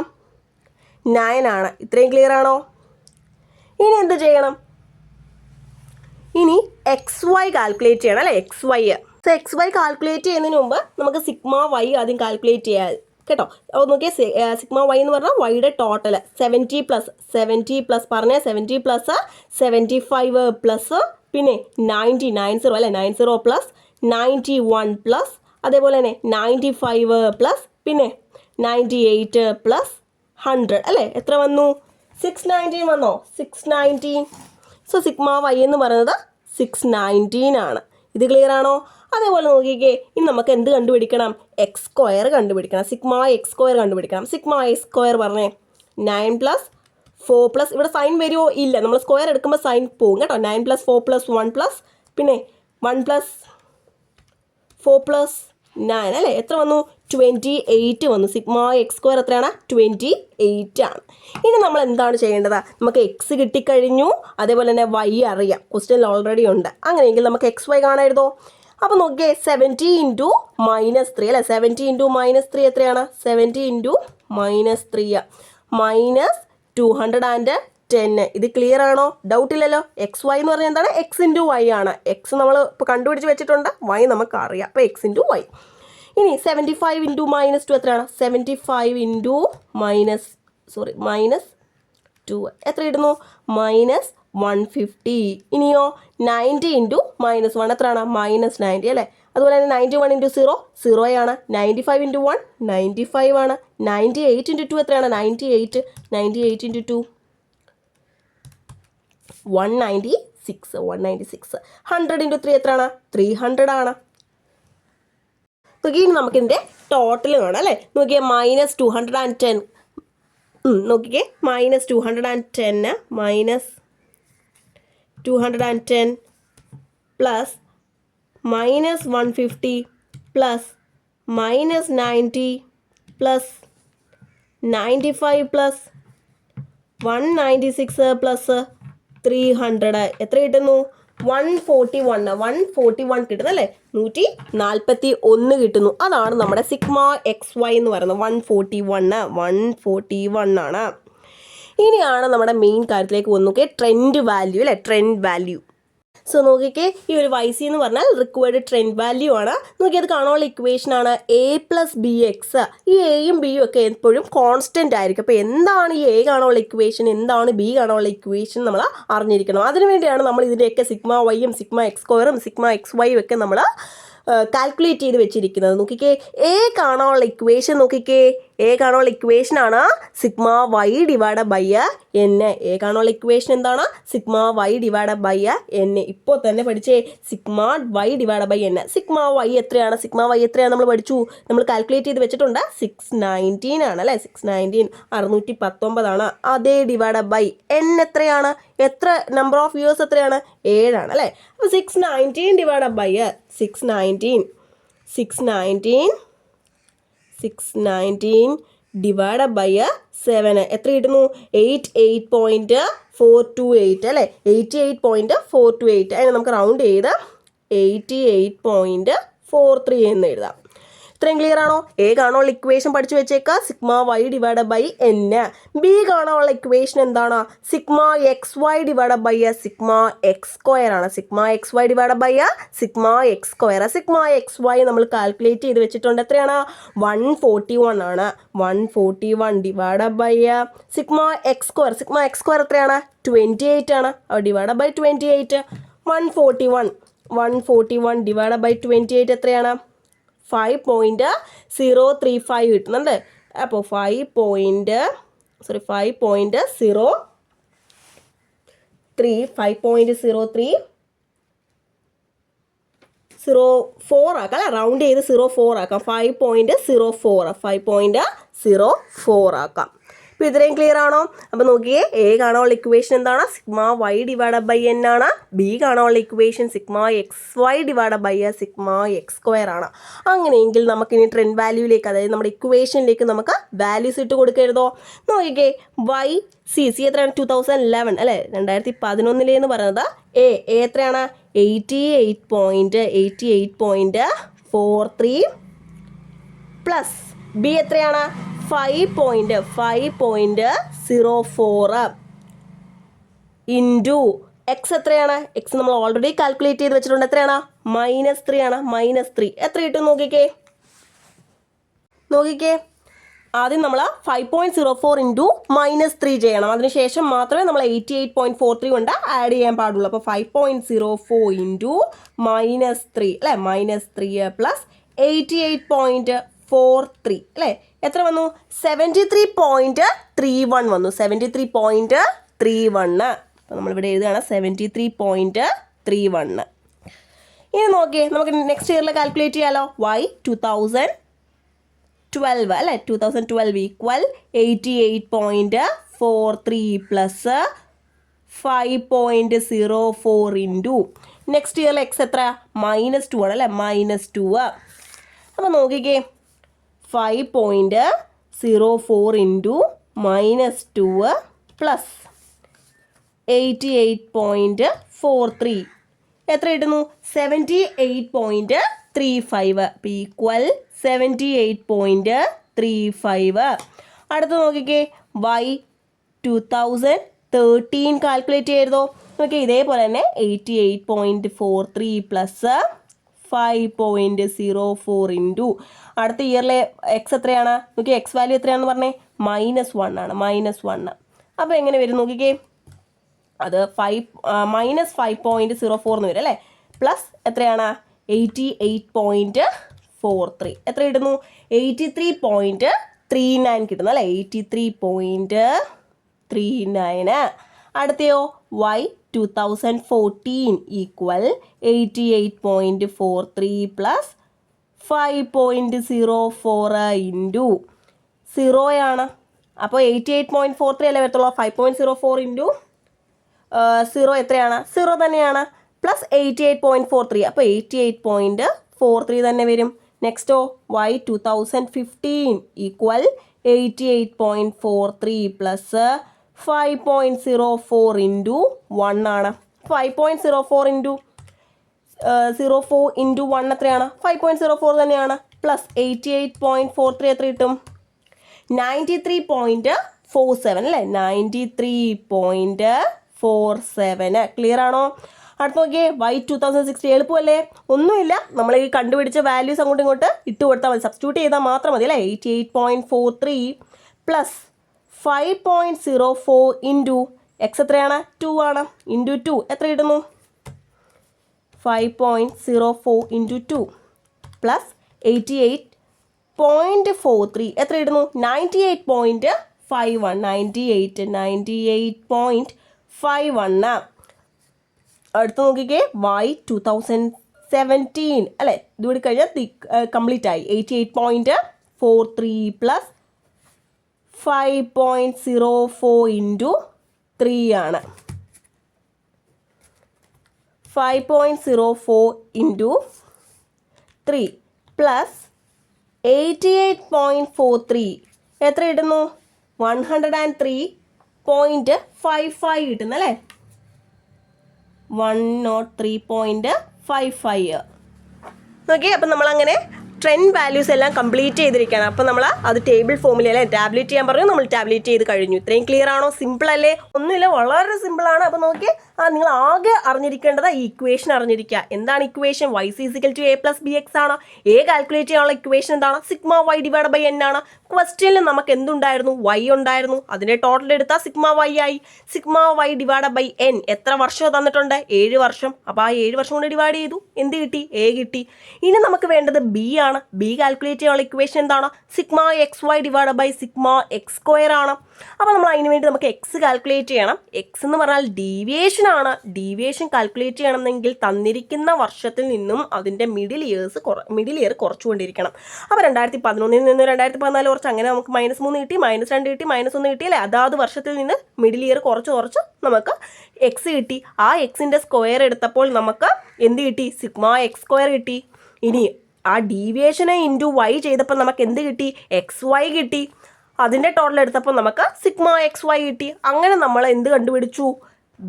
9 ആണ്. ഇത്രയും ക്ലിയർ ആണോ? ഇനി എന്ത് ചെയ്യണം? ഇനി XY കാൽക്കുലേറ്റ് ചെയ്യണം അല്ലേ, XY. സോ XY കാൽക്കുലേറ്റ് ചെയ്യുന്നതിന് മുമ്പ് നമുക്ക് σy ആദ്യം കാൽക്കുലേറ്റ് ചെയ്യാം കേട്ടോ. അപ്പോൾ നോക്കിയാൽ σy എന്ന് പറഞ്ഞാൽ വൈയുടെ ടോട്ടൽ 70 പ്ലസ് പറഞ്ഞാൽ 70 പ്ലസ് 75 പ്ലസ് പിന്നെ 90 അല്ലേ, 90 പ്ലസ് 91 പ്ലസ് അതേപോലെ തന്നെ 95 പ്ലസ് പിന്നെ 98 പ്ലസ് 100 അല്ലേ. എത്ര വന്നു? 619 വന്നോ? 619. സോ σy എന്ന് പറയുന്നത് 619 ആണ്. ഇത് ക്ലിയർ ആണോ? അതേപോലെ നോക്കിക്കേ, ഇനി നമുക്ക് എന്ത് കണ്ടുപിടിക്കണം? x² കണ്ടുപിടിക്കണം. σx² കണ്ടുപിടിക്കണം. σx² പറഞ്ഞേ 9 + 4 പ്ലസ് ഇവിടെ സൈൻ വരുമോ? ഇല്ല, നമ്മൾ സ്ക്വയർ എടുക്കുമ്പോൾ സൈൻ പോകും കേട്ടോ. 9 + 4 + 1 പ്ലസ് പിന്നെ 1 + 4 + 9 അല്ലേ. എത്ര വന്നു? 28 വന്നു. σx² എത്രയാണ്? 28 ആണ്. ഇനി നമ്മൾ എന്താണ് ചെയ്യേണ്ടത്? നമുക്ക് എക്സ് കിട്ടിക്കഴിഞ്ഞു, അതേപോലെ തന്നെ വൈ അറിയാം, ക്വസ്റ്റ്യനിൽ ഓൾറെഡി ഉണ്ട്. അങ്ങനെയെങ്കിൽ നമുക്ക് XY കാണാമായിരുന്നോ? അപ്പോൾ നോക്കിയേ, 70 × -3 അല്ലേ. 70 × -3 എത്രയാണ്? 70 × -3 -210. ഇത് ക്ലിയർ ആണോ? ഡൗട്ട് ഇല്ലല്ലോ. XY എന്ന് പറഞ്ഞാൽ എന്താണ്? X × Y ആണ്. X നമ്മൾ ഇപ്പോൾ കണ്ടുപിടിച്ച് വെച്ചിട്ടുണ്ട്, Y നമുക്ക് അറിയാം. അപ്പോൾ X × Y. ഇനി 75 × -2 എത്രയാണ്? 75 × -2 എത്ര ഇടുന്നു? -150. ഇനിയോ 90 × -1 എത്രയാണ്? -90 അല്ലേ. അതുപോലെ തന്നെ 91 × 0 0 ആണ്. 95 × 1 95 ആണ്. 98 × 2 എത്രയാണ്? 98 × 2 195 196. 100 × 3 എത്രയാണ്? 300 ആണ്. നോക്കി, നമുക്കിതിൻ്റെ ടോട്ടൽ കാണാം അല്ലേ. നോക്കിയേ, -210. നോക്കിക്കേ, -210 -210 plus -150 plus -90 plus 95 plus 196 plus 300 എത്ര കിട്ടുന്നു? 141 കിട്ടുന്നു അല്ലേ. 141 കിട്ടുന്നു. അതാണ് നമ്മുടെ സിഗ്മ XY എന്ന് പറയുന്നത്. 141 ആണ്. ഇനിയാണ് നമ്മുടെ മെയിൻ കാര്യത്തിലേക്ക് വന്നു. ട്രെൻഡ് വാല്യൂ അല്ലേ, ട്രെൻഡ് വാല്യൂ. സോ നോക്കിക്കേ, ഈ ഒരു YC എന്ന് പറഞ്ഞാൽ റിക്വയർഡ് ട്രെൻഡ് വാല്യൂ ആണ്. നോക്കി, അത് കാണാനുള്ള ഇക്വേഷൻ ആണ് A + BX. ഈ എയും ബിയും ഒക്കെ എപ്പോഴും കോൺസ്റ്റന്റ് ആയിരിക്കും. അപ്പോൾ എന്താണ് ഈ A കാണാനുള്ള ഇക്വേഷൻ, എന്താണ് B കാണാനുള്ള ഇക്വേഷൻ നമ്മൾ അറിഞ്ഞിരിക്കണം. അതിനുവേണ്ടിയാണ് നമ്മൾ ഇതിൻ്റെയൊക്കെ സിഗ്മ വൈയും സിഗ്മ X² സിഗ്മ XY ഒക്കെ നമ്മൾ കാൽക്കുലേറ്റ് ചെയ്ത് വെച്ചിരിക്കുന്നത്. നോക്കിക്കേ, A കാണാനുള്ള ഇക്വേഷൻ നോക്കിക്കേ, A കാണാനുള്ള ഇക്വേഷൻ ആണ് sigma Y divide by N. A കാണാനുള്ള ഇക്വേഷൻ എന്താണ്? Sigma Y divide by N. ഇപ്പോൾ തന്നെ പഠിച്ചേ, sigma Y divide by N. Sigma Y എത്രയാണ്? സിഗ്മ Y എത്രയാണ് നമ്മൾ പഠിച്ചു, നമ്മൾ കാൽക്കുലേറ്റ് ചെയ്ത് വെച്ചിട്ടുണ്ട്. 619 ആണ് അല്ലേ. 619 619 ആണ്. അതേ ഡിവൈഡ് ബൈ N എത്രയാണ്? എത്ര നമ്പർ ഓഫ് ഇയേഴ്സ് എത്രയാണ്? 7 ആണ് അല്ലേ. അപ്പോൾ 619 ഡിവൈഡ് ബൈ 619 ഡിവൈഡ് ബൈ 7 എത്ര കിട്ടുന്നു? 88.428 അല്ലേ. 88.428. അതിന് നമുക്ക് റൗണ്ട് ചെയ്ത് 88.43 എന്ന് എഴുതാം. ഇത്രയും ക്ലിയർ ആണോ? A കാണാനുള്ള ഇക്വേഷൻ പഠിച്ചു വെച്ചേക്കാം, sigma Y divide by N. B കാണാനുള്ള ഇക്വേഷൻ എന്താണ്? Sigma XY divide by sigma X² ആണ്. Sigma XY divide by sigma X². Sigma XY നമ്മൾ കാൽക്കുലേറ്റ് ചെയ്ത് വെച്ചിട്ടുണ്ട്. എത്രയാണ്? 141 ആണ്. 141 divide by sigma X². Sigma X² എത്രയാണ്? 28 ആണ്. Divide by 28. 141 ഡിവൈഡ് ബൈ 28 എത്രയാണ്? 5.035 കിട്ടുന്നുണ്ട്. അപ്പോൾ 5.04 ആക്കാം അല്ലേ. റൗണ്ട് ചെയ്ത് 04 ആക്കാം. 5.04 ആക്കാം. അപ്പോൾ ഇത്രയും ക്ലിയർ ആണോ? അപ്പോൾ നോക്കിയേ, A കാണാനുള്ള ഇക്വേഷൻ എന്താണ്? Sigma Y divide by N ആണ്. B കാണാനുള്ള equation sigma XY divide by sigma X² ആണ്. അങ്ങനെയെങ്കിൽ നമുക്കിനി ട്രെൻഡ് വാല്യൂയിലേക്ക്, അതായത് നമ്മുടെ ഇക്വേഷനിലേക്ക് നമുക്ക് വാല്യൂസ് ഇട്ട് കൊടുക്കരുതോ? നോക്കിക്കേ, C എത്രയാണ്? 2011 അല്ലേ. 2011 പറയുന്നത് A എത്രയാണ്? 88.43 പ്ലസ് B എത്രയാണ്? 5.04 ഇൻറ്റു X എത്രയാണ്? X നമ്മൾ ഓൾറെഡി കാൽക്കുലേറ്റ് ചെയ്ത് വെച്ചിട്ടുണ്ട്. എത്രയാണ്? -3 ആണ്. -3 എത്ര കിട്ടും നോക്കിക്കേ. ആദ്യം നമ്മൾ 5.04 ഇൻറ്റു -3 ചെയ്യണം. അതിനുശേഷം മാത്രമേ നമ്മൾ 88.43 കൊണ്ട് ആഡ് ചെയ്യാൻ പാടുള്ളൂ. അപ്പോൾ 5.04 ഇൻറ്റു -3 അല്ലേ. -3 പ്ലസ് 88.43 അല്ലേ. എത്ര വന്നു? 73.31 വന്നു. 73.31. അപ്പോൾ നമ്മളിവിടെ എഴുതുകയാണ് 73.31. ഇനി നോക്കിയേ, നമുക്ക് നെക്സ്റ്റ് ഇയറിൽ കാൽക്കുലേറ്റ് ചെയ്യാമല്ലോ. 2012 അല്ലേ. 2012 ഈക്വൽ 88.43 പ്ലസ് 5.04 ഇൻറ്റു നെക്സ്റ്റ് ഇയറിൽ X എത്ര? -2 ആണ് അല്ലേ. -2. അപ്പോൾ നോക്കിക്കേ, 5.04 ഇൻറ്റു -2 പ്ലസ് 88.43 എത്ര കിട്ടുന്നു? 78.35 ഈക്വൽ 78.35. അടുത്ത് നോക്കിക്കേ, Y 2013 കാൽക്കുലേറ്റ് ചെയ്തോ. നോക്കിയേ, ഇതേപോലെ തന്നെ 88.43 പ്ലസ് 5.04 ഇൻറ്റു അടുത്ത ഇയറിലെ X എത്രയാണ്? നോക്കിയേ, X വാല്യൂ എത്രയാണെന്ന് പറഞ്ഞേ? -1 ആണ്. -1. അപ്പോൾ എങ്ങനെ വരും നോക്കിക്കേ, അത് -5.04 എന്ന് വരും അല്ലേ. പ്ലസ് എത്രയാണ്? 88.43 എത്ര കിട്ടുന്നു? 83.39 കിട്ടുന്നു അല്ലേ. 83.39. അടുത്തയോ Y 2014 ഈക്വൽ 88.43 പ്ലസ് 5.04 ഇൻറ്റു 0 ആണ്. അപ്പോൾ 88.43 അല്ലേ വരത്തുള്ളൂ. 5.04 ഇൻറ്റു 0 എത്രയാണ്? 0 തന്നെയാണ്. പ്ലസ് 88.43 അപ്പോൾ 88.43 തന്നെ വരും. Nexto y 2015 equal 88.43 plus 5.04 into 1 ആണ്. 5.04 ഇൻറ്റു 04 ഇൻറ്റു 1 എത്രയാണ്? 5.04 തന്നെയാണ്. പ്ലസ് 88.43 എത്ര കിട്ടും? 93.47 അല്ലേ? 93.47. ക്ലിയർ ആണോ? അടുത്ത് നോക്കിയേ y 2060 എളുപ്പമല്ലേ? ഒന്നുമില്ല, നമ്മൾ ഈ കണ്ടുപിടിച്ച വാല്യൂസ് അങ്ങോട്ടും ഇങ്ങോട്ട് ഇട്ട് കൊടുത്താൽ മതി, സബ്സ്റ്റിറ്റ്യൂട്ട് ചെയ്താൽ മാത്രം മതി അല്ലേ? 88.43 പ്ലസ് 5.04 ഇൻറ്റു എക്സ് എത്രയാണ്? 2 ആണ്. ഇൻറ്റു 2 എത്ര കിട്ടുന്നു? 5.04 ഇൻറ്റു 2 പ്ലസ് 88.43 എത്ര കിട്ടുന്നു? 98.51. 98.51. അടുത്ത് നോക്കിക്കേ y 2017 അല്ലേ? ഇതുകൂടി കഴിഞ്ഞാൽ കംപ്ലീറ്റ് ആയി. 88.43 പ്ലസ് 5.04 ഇൻറ്റു 3 ആണ്. 5.04 ഇൻറ്റു 3 പ്ലസ് 88.43 എത്ര കിട്ടുന്നു? 103.55 കിട്ടുന്നല്ലേ? 103.55. ഓക്കെ, അപ്പം നമ്മളങ്ങനെ ട്രെൻഡ് വാല്യൂസ് എല്ലാം കംപ്ലീറ്റ് ചെയ്തിരിക്കുകയാണ്. അപ്പോൾ നമ്മൾ അത് ടേബിൾ ഫോമിൽ അല്ലേ ടാബ്ലേറ്റ് ചെയ്യാൻ പറഞ്ഞു, നമ്മൾ ടാബ്ലേറ്റ് ചെയ്ത് കഴിഞ്ഞു. ഇത്രയും ക്ലിയർ ആണോ? സിമ്പിൾ അല്ലേ? ഒന്നുമില്ല, വളരെ സിമ്പിളാണ്. അപ്പോൾ നോക്കി നിങ്ങൾ ആകെ അറിഞ്ഞിരിക്കേണ്ടത് ഈ ഇക്വേഷൻ അറിഞ്ഞിരിക്കുക. എന്താണ് ഇക്വേഷൻ? y = a + bx ആണ്. a കാൽക്കുലേറ്റ് ചെയ്യാനുള്ള ഇക്വേഷൻ എന്താണ്? സിഗ്മ y / n ആണ്. ക്വസ്റ്റ്യനിൽ നമുക്ക് എന്തുണ്ടായിരുന്നു? y ഉണ്ടായിരുന്നു. അതിൻ്റെ ടോട്ടൽ എടുത്താൽ സിഗ്മ y ആയി. സിഗ്മ y / n എത്ര വർഷം തന്നിട്ടുണ്ട്? 7 വർഷം. അപ്പോൾ ആ 7 വർഷം കൊണ്ട് ഡിവൈഡ് ചെയ്തു, എന്ത് കിട്ടി? a കിട്ടി. ഇനി നമുക്ക് വേണ്ടത് b ആണ്. b കാൽക്കുലേറ്റ് ചെയ്യാനുള്ള ഇക്വേഷൻ എന്താണ്? സിഗ്മ xy / സിഗ്മ x² ആണ്. അപ്പോൾ നമ്മൾ അതിന് വേണ്ടി നമുക്ക് എക്സ് കാൽക്കുലേറ്റ് ചെയ്യണം. എക്സ് എന്ന് പറഞ്ഞാൽ ഡീവിയേഷൻ ആണ്. ഡീവിയേഷൻ കാൽക്കുലേറ്റ് ചെയ്യണമെങ്കിൽ തന്നിരിക്കുന്ന വർഷത്തിൽ നിന്നും അതിൻ്റെ മിഡിൽ ഇയർ കുറച്ചുകൊണ്ടിരിക്കണം. അപ്പോൾ 2011 നിന്ന് 2014 കുറച്ച്, അങ്ങനെ നമുക്ക് -3 കിട്ടി, -2 കിട്ടി, -1 കിട്ടി അല്ലേ? അതാത് വർഷത്തിൽ നിന്ന് മിഡിൽ ഇയർ കുറച്ച് നമുക്ക് എക്സ് കിട്ടി. ആ എക്സിൻ്റെ സ്ക്വയർ എടുത്തപ്പോൾ നമുക്ക് എന്ത് കിട്ടി? സിഗ്മ x² കിട്ടി. ഇനി ആ ഡീവിയേഷനെ ഇൻറ്റു y ചെയ്തപ്പോൾ നമുക്ക് എന്ത് കിട്ടി? xy കിട്ടി. അതിൻ്റെ ടോട്ടൽ എടുത്തപ്പോൾ നമുക്ക് സിഗ്മ xy കിട്ടി. അങ്ങനെ നമ്മൾ എന്ത് കണ്ടുപിടിച്ചു?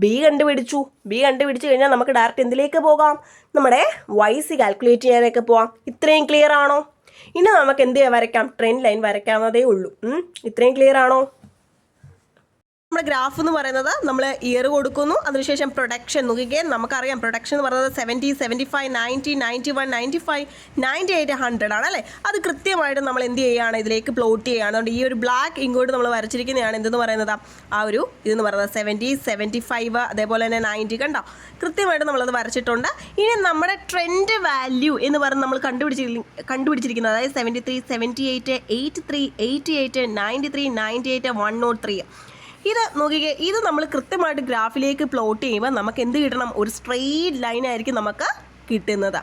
ബി കണ്ടുപിടിച്ചു. ബി കണ്ടുപിടിച്ച് കഴിഞ്ഞാൽ നമുക്ക് ഡയറക്റ്റ് എന്തിലേക്ക് പോകാം? നമ്മുടെ YC കാൽക്കുലേറ്റ് ചെയ്യാനൊക്കെ പോകാം. ഇത്രയും ക്ലിയർ ആണോ? ഇനി നമുക്ക് എന്ത് വരയ്ക്കാം? ട്രെൻഡ് ലൈൻ വരയ്ക്കാവുന്നതേ ഉള്ളൂ. ഇത്രയും ക്ലിയർ ആണോ? നമ്മുടെ ഗ്രാഫ് എന്ന് പറയുന്നത് നമ്മൾ ഇയർ കൊടുക്കുന്നു, അതിനുശേഷം പ്രൊഡക്ഷൻ നോക്കിക്കേ. നമുക്കറിയാം പ്രൊഡക്ഷൻ എന്ന് പറയുന്നത് 70, 75, 90, 91, 95, 98, 100 ആണ് അല്ലേ? അത് കൃത്യമായിട്ട് നമ്മൾ എന്ത് ചെയ്യുകയാണ്? ഇതിലേക്ക് പ്ലോട്ട് ചെയ്യുകയാണ്. അതുകൊണ്ട് ഈ ഒരു ബ്ലാക്ക് ഇങ്ങോട്ട് നമ്മൾ വരച്ചിരിക്കുന്നതാണ് എന്തെന്ന് പറയുന്നത്? ആ ഒരു ഇതെന്ന് പറയുന്നത് 70, 75, അതേപോലെ തന്നെ 90 കണ്ടോ? കൃത്യമായിട്ട് നമ്മളത് വരച്ചിട്ടുണ്ട്. ഇനി നമ്മുടെ ട്രെൻഡ് വാല്യൂ എന്ന് പറഞ്ഞ് നമ്മൾ കണ്ടുപിടിച്ചിരിക്കുന്നത്, അതായത് 73, 78, 83, 88, 93, 98, 103. ഇത് നോക്കിക്കേ, ഇത് നമ്മൾ കൃത്യമായിട്ട് ഗ്രാഫിലേക്ക് പ്ലോട്ട് ചെയ്യുമ്പോൾ നമുക്ക് എന്ത് കിട്ടണം? ഒരു സ്ട്രെയിറ്റ് ലൈൻ ആയിരിക്കും നമുക്ക് കിട്ടുന്നത്.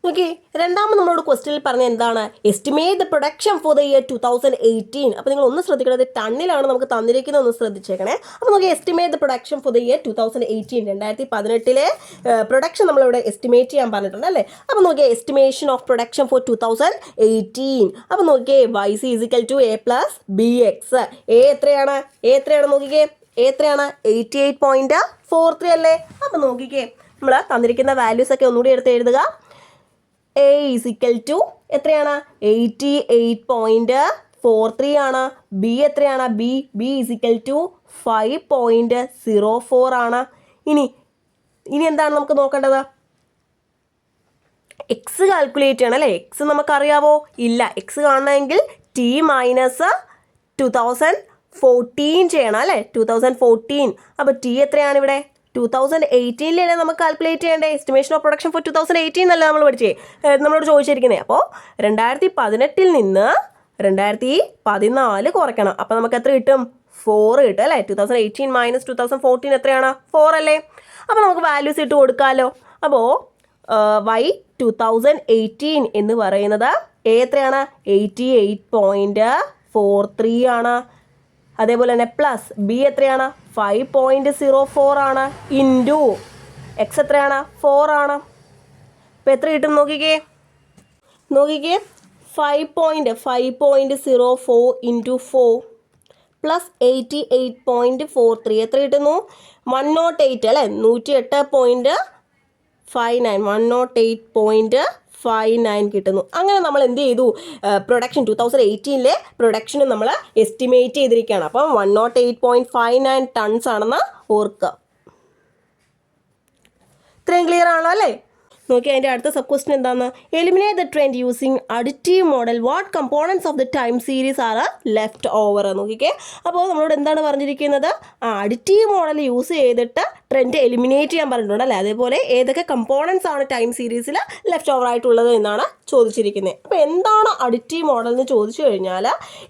ഓക്കെ, രണ്ടാമത് നമ്മളോട് ക്വസ്റ്റ്യനിൽ പറഞ്ഞ എന്താണ്? Estimate the production for the year 2018. അപ്പോൾ നിങ്ങൾ ഒന്ന് ശ്രദ്ധിക്കണത് ടണ്ണിലാണ് നമുക്ക് തന്നിരിക്കുന്നത്, ഒന്ന് ശ്രദ്ധിച്ചേക്കണേ. അപ്പോൾ നമുക്ക് estimate the production for the year 2018, 2018 production നമ്മളിവിടെ എസ്റ്റിമേറ്റ് ചെയ്യാൻ പറഞ്ഞിട്ടുണ്ട് അല്ലേ? അപ്പോൾ നോക്കിയേ, എസ്റ്റിമേഷൻ ഓഫ് പ്രൊഡക്ഷൻ ഫോർ 2018. അപ്പോൾ നോക്കിയേ, YC = a + bx. എ എത്രയാണ്? നോക്കിക്കേ, എ എത്രയാണ്? 88.43 അല്ലേ? അപ്പോൾ നോക്കിക്കേ, നമ്മൾ തന്നിരിക്കുന്ന വാല്യൂസ് ഒക്കെ ഒന്നുകൂടി എടുത്ത് എഴുതുക. A = എത്രയാണ്? 88.43 ആണ്. B എത്രയാണ്? B = 5.04 ആണ്. ഇനി എന്താണ് നമുക്ക് നോക്കേണ്ടത്? എക്സ് കാൽക്കുലേറ്റ് ചെയ്യണം അല്ലേ? എക്സ് നമുക്കറിയാവോ? ഇല്ല. എക്സ് കാണണമെങ്കിൽ T - 2014 ചെയ്യണം അല്ലേ? 2014. അപ്പോൾ T എത്രയാണ് ഇവിടെ? 2018 നമുക്ക് കാൽക്കുലേറ്റ് ചെയ്യേണ്ടേ? എസ്റ്റിമേഷൻ ഓഫ് പ്രൊഡക്ഷൻ ഫോർ 2018 അല്ല നമ്മൾ പഠിച്ചേ, നമ്മളോട് ചോദിച്ചിരിക്കുന്നത്. അപ്പോൾ 2018 നിന്ന് 2014 കുറയ്ക്കണം. അപ്പോൾ നമുക്ക് എത്ര കിട്ടും? 4 കിട്ടും അല്ലേ? 2018 മൈനസ് 2014 എത്രയാണ്? 4 അല്ലേ? അപ്പോൾ നമുക്ക് വാല്യൂസ് ഇട്ട് കൊടുക്കാമല്ലോ. അപ്പോൾ y 2018 എന്ന് പറയുന്നത് എത്രയാണ്? 88.43 ആണ്. അതേപോലെ തന്നെ പ്ലസ് ബി എത്രയാണ്? 5.04 ആണ്. ഇൻറ്റു എക്സ് എത്രയാണ്? 4 ആണ്. അപ്പോൾ എത്ര കിട്ടും നോക്കിക്കേ 5.04 ഇൻറ്റു 4 പ്ലസ് 88.43 എത്ര കിട്ടുന്നു? 108 അല്ലേ? 108.59 108.59 കിട്ടുന്നു. അങ്ങനെ നമ്മൾ എന്ത് ചെയ്തു? പ്രൊഡക്ഷൻ 2018 പ്രൊഡക്ഷന് നമ്മൾ എസ്റ്റിമേറ്റ് ചെയ്തിരിക്കുകയാണ്. അപ്പം 108.59 ടൺസ് ആണെന്ന് ഓർക്കുക. ഇത്രയും ക്ലിയർ ആണോ അല്ലേ? നോക്കി അതിൻ്റെ അടുത്ത സബ് ക്വസ്റ്റ്യൻ എന്താണ്? Eliminate the trend using additive model. What components of the time series R left over? നോക്കിക്കേ. അപ്പോൾ നമ്മളോട് എന്താണ് പറഞ്ഞിരിക്കുന്നത്? അഡിറ്റീവ് മോഡൽ യൂസ് ചെയ്തിട്ട് ട്രെൻഡ് എലിമിനേറ്റ് ചെയ്യാൻ പറഞ്ഞിട്ടുണ്ട് അല്ലേ? അതേപോലെ ഏതൊക്കെ കമ്പോണൻസ് ആണ് ടൈം സീരീസിൽ ലെഫ്റ്റ് ഓവർ ആയിട്ടുള്ളത് എന്നാണ് ചോദിച്ചിരിക്കുന്നത്. അപ്പോൾ എന്താണ് അഡിറ്റീവ് മോഡൽ എന്ന് ചോദിച്ചു കഴിഞ്ഞാൽ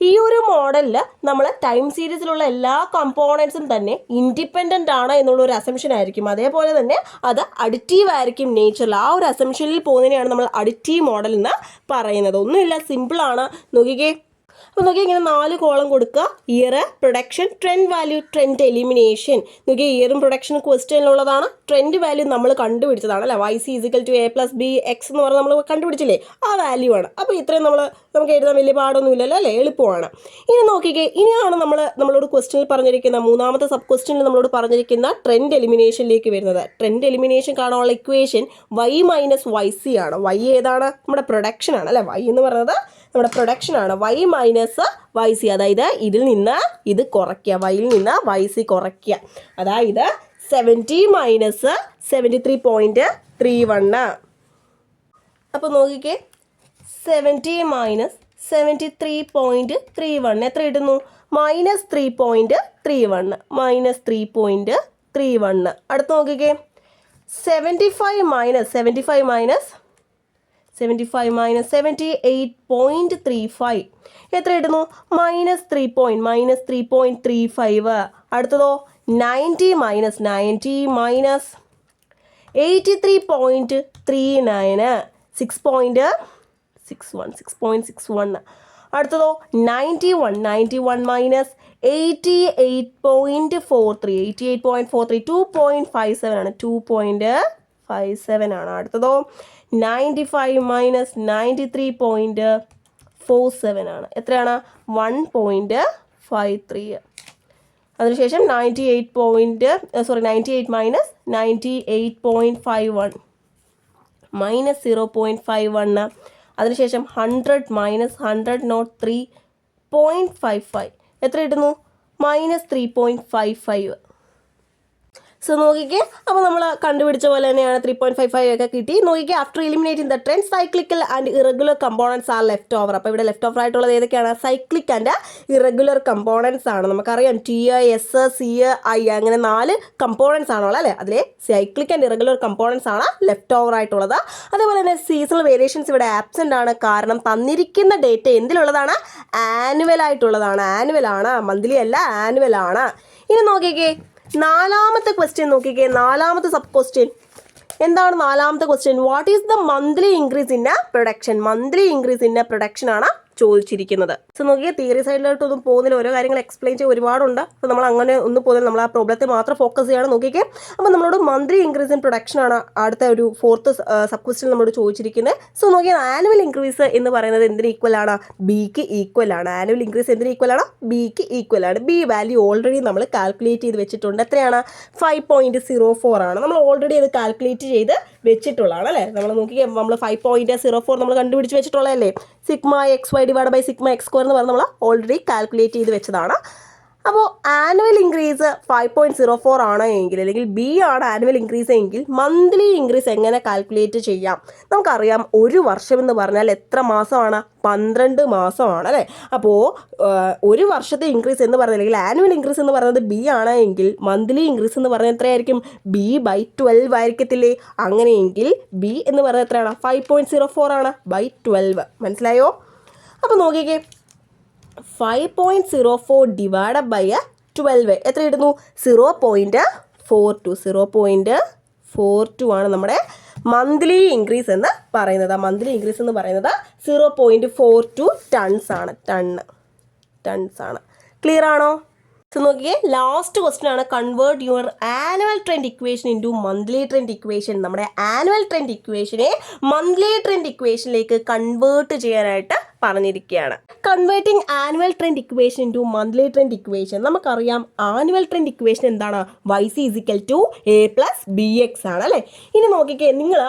ഈ ഒരു മോഡലിൽ നമ്മൾ ടൈം സീരീസിലുള്ള എല്ലാ കമ്പോണൻസും തന്നെ ഇൻഡിപെൻഡൻ്റ് ആണ് എന്നുള്ളൊരു അസംഷൻ ആയിരിക്കും. അതേപോലെ തന്നെ അത് അഡിറ്റീവ് ആയിരിക്കും നേച്ചറിൽ. ആ ഒരു അസംഷനിൽ പോകുന്നതിനെയാണ് നമ്മൾ അഡിറ്റീവ് മോഡൽ എന്ന് പറയുന്നത്. ഒന്നുമില്ല, സിമ്പിളാണ്. നോക്കിക്കേ. അപ്പോൾ നോക്കിയാൽ ഇങ്ങനെ 4 കോളം കൊടുക്കുക. Year, production, trend value, trend elimination. നോക്കിയാൽ ഇയറും പ്രൊഡക്ഷനും ക്വസ്റ്റ്യനിലുള്ളതാണ്. ട്രെൻഡ് വാല്യൂ നമ്മൾ കണ്ടുപിടിച്ചതാണ് അല്ലേ? YC = A + B X എന്ന് പറഞ്ഞാൽ നമ്മൾ കണ്ടുപിടിച്ചില്ലേ? ആ വാല്യൂ ആണ്. അപ്പോൾ ഇത്രയും നമുക്ക് എഴുതാൻ വലിയ പാടൊന്നുമില്ലല്ലോ അല്ലേ? എളുപ്പമാണ്. ഇനി നോക്കിക്കേ, ഇനിയാണ് നമ്മളോട് ക്വസ്റ്റ്യനിൽ പറഞ്ഞിരിക്കുന്ന മൂന്നാമത്തെ സബ് ക്വസ്റ്റ്യനിൽ നമ്മളോട് പറഞ്ഞിരിക്കുന്ന ട്രെൻഡ് എലിമിനേഷനിലേക്ക് വരുന്നത്. ട്രെൻഡ് എലിമിനേഷൻ കാണാനുള്ള ഇക്വേഷൻ Y - YC ആണ്. Y ഏതാണ്? നമ്മുടെ പ്രൊഡക്ഷൻ ആണ് അല്ലേ? Y എന്ന് പറയുന്നത് നമ്മുടെ പ്രൊഡക്ഷൻ ആണ്. Y - YC, അതായത് ഇതിൽ നിന്ന് ഇത് കുറയ്ക്കുക, Yയിൽ നിന്ന് YC കുറയ്ക്കുക. അതായത് 70 - 73.31. അപ്പോൾ നോക്കിക്കേ, 70 - 73.31 എത്ര കിട്ടുന്നു? -3.31 -3.31. അടുത്ത് നോക്കിക്കേ, 75 - 78.35 എത്ര കിട്ടുന്നു? -3.35. അടുത്തതോ 90 - 83.39 6.61. അടുത്തതോ 91 - 88.43 2.57 ആണ്. 2.57 ആണ്. അടുത്തതോ 95 - 93.47 ആണ്. എത്രയാണ്? 1.53. അതിനുശേഷം 98 - 98.51 -0.51. അതിനുശേഷം 100 - 103.55 എത്ര കിട്ടുന്നു? -3.55. സോ നോക്കിക്കേ, അപ്പോൾ നമ്മൾ കണ്ടുപിടിച്ച പോലെ തന്നെയാണ് 3.55 ഒക്കെ കിട്ടി. നോക്കിക്കേ, after eliminating the trend cyclical and irregular components R left over. അപ്പോൾ ഇവിടെ ലെഫ്റ്റ് ഓവർ ആയിട്ടുള്ളത് ഏതൊക്കെയാണ്? സൈക്ലിക് ആൻഡ് ഇറഗുലർ കമ്പോണൻസ് ആണ്. നമുക്കറിയാം T, S, C, I അങ്ങനെ 4 കമ്പോണൻസ് ആണുള്ളത് അല്ലേ? അതിലെ സൈക്ലിക് ആൻഡ് ഇറഗുലർ കമ്പോണൻസ് ആണ് ലെഫ്റ്റ് ഓവർ ആയിട്ടുള്ളത്. അതേപോലെ തന്നെ സീസണൽ വേരിയേഷൻസ് ഇവിടെ ആബ്സെൻ്റ് ആണ്. കാരണം തന്നിരിക്കുന്ന ഡേറ്റ എന്തിലുള്ളതാണ്? ആനുവൽ ആയിട്ടുള്ളതാണ്. ആനുവൽ ആണ്, മന്ത്ലി അല്ല, ആനുവൽ ആണ്. ഇനി നോക്കിക്കേ, നാലാമത്തെ ക്വസ്റ്റ്യൻ നോക്കിക്കേ. നാലാമത്തെ സബ് ക്വസ്റ്റ്യൻ എന്താണ്? നാലാമത്തെ question, what is the monthly increase in production? Monthly increase in production ആണ് ചോദിച്ചിരിക്കുന്നത്. സോ നോക്കിയാൽ തിയറി സൈഡിലോട്ടൊന്നും പോകുന്നില്ല, ഓരോ കാര്യങ്ങൾ എക്സ്പ്ലെയിൻ ചെയ്ത് ഒരുപാടുണ്ട്. അപ്പോൾ നമ്മൾ അങ്ങനെ ഒന്നും പോകുന്നില്ല, നമ്മൾ ആ പ്രോബ്ലത്തെ മാത്രം ഫോക്കസ് ചെയ്യാണ്. നോക്കിക്കേ, അപ്പോൾ നമ്മളോട് മന്ത്ലി ഇൻക്രീസ് ഇൻ പ്രൊഡക്ഷൻ ആണ് അടുത്ത ഒരു 4th സബ് ക്വസ്റ്റ്യൻ നമ്മളോട് ചോദിച്ചിരിക്കുന്നത്. സോ നോക്കിയാൽ ആനുവൽ ഇൻക്രീസ് എന്ന് പറയുന്നത് എന്തിന് ഈക്വൽ ആണ്? ബിക്ക് ഈക്വൽ ആണ്. ആനുവൽ ഇൻക്രീസ് എന്തിന് ഈക്വൽ ആണ്? ബിക്ക് ഈക്വൽ ആണ്. ബി വാല്യൂ ഓൾറെഡി നമ്മൾ കാൽക്കുലേറ്റ് ചെയ്ത് വെച്ചിട്ടുണ്ട്. എത്രയാണ്? 5.04 ആണ്. നമ്മൾ ഓൾറെഡി അത് കാൽക്കുലേറ്റ് ചെയ്ത് വെച്ചിട്ടുള്ളതാണ് അല്ലേ? നമ്മൾ നോക്കിയാൽ നമ്മൾ 5.04 നമ്മൾ കണ്ടുപിടിച്ച് വെച്ചിട്ടുള്ളതല്ലേ? σxy / σx² എന്ന് പറഞ്ഞ് നമ്മൾ ഓൾറെഡി കാൽക്കുലേറ്റ് ചെയ്ത് വെച്ചതാണ്. അപ്പോൾ ആനുവൽ ഇൻക്രീസ് 5.04 ആണ് എങ്കിൽ, അല്ലെങ്കിൽ ബി ആണ് ആനുവൽ ഇൻക്രീസ് എങ്കിൽ മന്ത്ലി ഇൻക്രീസ് എങ്ങനെ കാൽക്കുലേറ്റ് ചെയ്യാം? നമുക്കറിയാം, ഒരു വർഷം എന്ന് പറഞ്ഞാൽ എത്ര മാസമാണ്? 12 മാസമാണ് അല്ലേ? അപ്പോൾ ഒരു വർഷത്തെ ഇൻക്രീസ് എന്ന് പറഞ്ഞാൽ, അല്ലെങ്കിൽ ആനുവൽ ഇൻക്രീസ് എന്ന് പറയുന്നത് ബി ആണ് എങ്കിൽ മന്ത്ലി ഇൻക്രീസ് എന്ന് പറഞ്ഞാൽ എത്രയായിരിക്കും? B/12 ആയിരിക്കത്തില്ലേ? അങ്ങനെയെങ്കിൽ ബി എന്ന് പറയുന്നത് എത്രയാണ്? 5.04 ആണ് /12. മനസ്സിലായോ? അപ്പോൾ നോക്കിക്കേ, 5.04 ഡിവൈഡ് ബൈ 12. എത്ര ഇടുന്നു? 0.42 ആണ് നമ്മുടെ മന്ത്ലി ഇൻക്രീസ് എന്ന് പറയുന്നത്. മന്ത്ലി ഇൻക്രീസ് എന്ന് പറയുന്നത് 0.42 ടൺസ് ആണ്. ക്ലിയർ ആണോ? സോ നോക്കിയേ, ലാസ്റ്റ് ക്വസ്റ്റ്യൻ ആണ്. Convert your annual trend equation into monthly trend equation. നമ്മുടെ ആനുവൽ ട്രെൻഡ് ഇക്വേഷനെ മന്ത്ലി ട്രെൻഡ് ഇക്വേഷനിലേക്ക് കൺവേർട്ട് ചെയ്യാനായിട്ട് പറഞ്ഞിരിക്കുകയാണ്. Converting annual trend equation into monthly trend equation. നമുക്കറിയാം ആനുവൽ ട്രെൻഡ് ഇക്വേഷൻ എന്താണ്? YC = A + BX ആണ് അല്ലേ? ഇനി നോക്കിക്കേ, നിങ്ങൾ